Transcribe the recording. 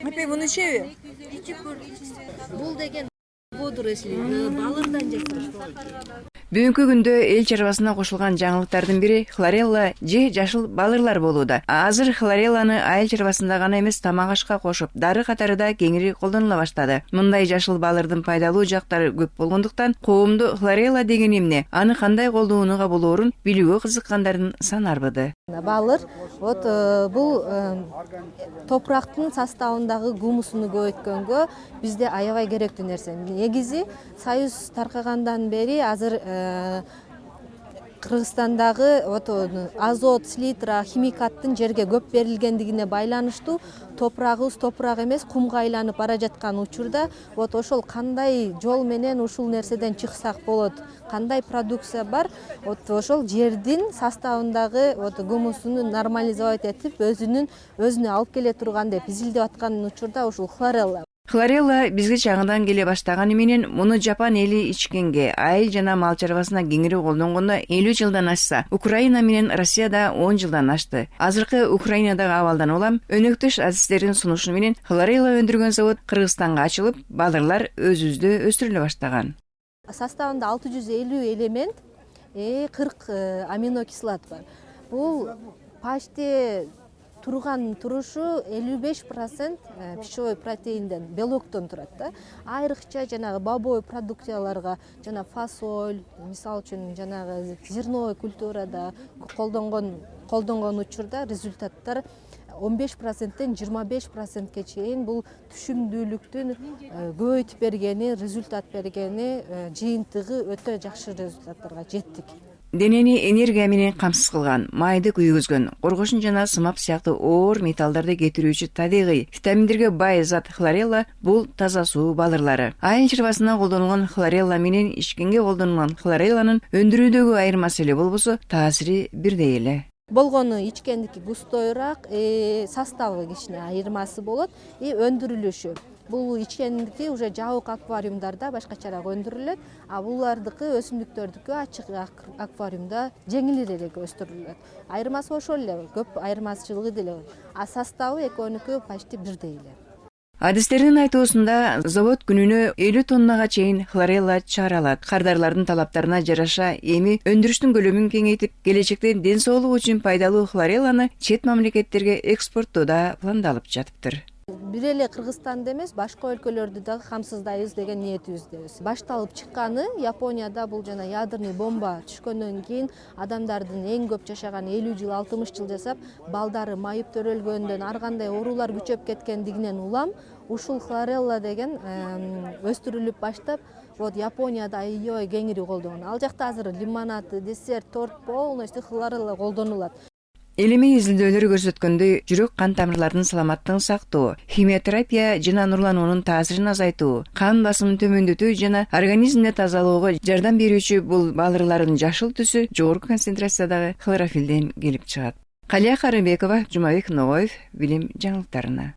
Apey bunu içevi. Бул деген водоросли балырдан жасалат. Бүгүнкү күндө эл чарбасына кошулган жаңылыктардын бири хлорелла же жашыл балырлар болууда. Азыр хлорелланы айыл чарбасында гана эмес тамак ашка кошуп, дары катары да кеңири колдонула баштады. Мындай жашыл балырдын пайдалуу жактары көп болгондуктан коомдо хлорелла деген эмне, аны кандай колдонууга болоорун билүүгө кызыккандардын саны арбыды. Балыр бул топурактын составындагы гумусуну көбөйткөнгө бизде аябай керектүү нерсе. Негизи Союз таркагандан бери азыр Кыргызстандагы азот, селитра, химикаттын жерге көп берилгендигине байланыштуу топурагыбыз топурак эмес, кумга айланып бара жаткан учурда ошол кандай жол менен ушул нерседен чыксак болот, кандай продукция бар, ошол жердин составындагы гумусуну нормализовать этип, өзүнө алып келе турган деп изилдеп аткан учурда ушул хлорелла. Хлорелла бизге чаңыдан келе баштаганы менен муну Жапан эли ичкенге, айыл жана мал чарбасына кеңири колдонгондо 50 жылдан ашса, Украина менен Россияда 10 жылдан ашты. Азыркы Украинадагы абалдан улам өнөктөш адистердин сунушу менен хлорелла өндүргөн завод Кыргызстанга ачылып, балырлар өзүбүздө өстүрүлө баштаган. Составында 650 элемент, 40 аминокислот бар. Бул почти турушу 55% пищевой протеинден, белоктон турат да. Айрыкча жанагы бобовый продукцияларга, жана фасоль, мисалы үчүн жанагы зерновой культурада колдонгон учурда результаттар 15%тен 25%ке чейин бул түшүмдүүлүктүн көбөйтүп бергени, результат бергени, жыйынтыгы өтө жакшы результаттарга жеттик. Денени энергия менен камсыз кылган, майды күйгүзгөн, коргошун жана сымап сыяктуу оор металлдарды кетирүүчү табигый витаминдерге бай зат хлорелла бул таза суу балырлары. Айыл чарбасына колдонулган хлорелла менен ичкенге колдонулган хлорелланын өндүрүүдөгү айырмасы эле болбосо, таасири бирдей эле. Болгону ичкендики густойраак, составы кичине айырмасы болот, өндүрүлүшү. Бул ичкендики уже жабык аквариумдарда башкачараак өндүрүлөт, а булардыкы өсүмдүктөрдүкү ачык аквариумда жеңилирээк өстүрүлөт. Айырмасы ошол эле, көп айырмачылыгы деле. А составы экөөнүкү почти бирдей эле. Адистердин айтуусунда завод күнүнө 50 тоннага чейин хлорелла чыгара алат. Кардарлардын талаптарына жараша эми өндүрүштүн көлөмүн кеңейтип, келечекте ден соолук үчүн пайдалуу хлорелланы чет мамлекеттерге экспорттоодо пландалып жатыптыр. Бир эле Кыргызстанда эмес, башка өлкөлөрдү дагы камсыздайбыз деген ниетибиздебиз. Башталып чыкканы Японияда бул жана ядерный бомба түшкөндөн кийин адамдардын эң көп жашаган 50 жыл, 60 жыл жасап, балдары майып төрөлгөндөн, ар кандай оорулар күчөп кеткендигинен улам ушул хлорелла деген өстүрүлүп баштап, Японияда аябай кеңири колдонгон. Ал жакта азыр лимонад, десерт, торт полностью хлорелла колдонулат. Элеме изилдөөлөр көрсөткөндөй, жүрөк кан тамырларынын саламаттыгын сактоо, химиотерапия жана нурлануунун таасирин азайтуу, кан басымын төмөндөтүү жана организмди тазалоого жардам берүүчү бул балырлардын жашыл түсү жогорку концентрациядагы хлорофилден келип чыгат. Калия Карымбекова, Жумабек Ногоев, билим жаңылыктарына.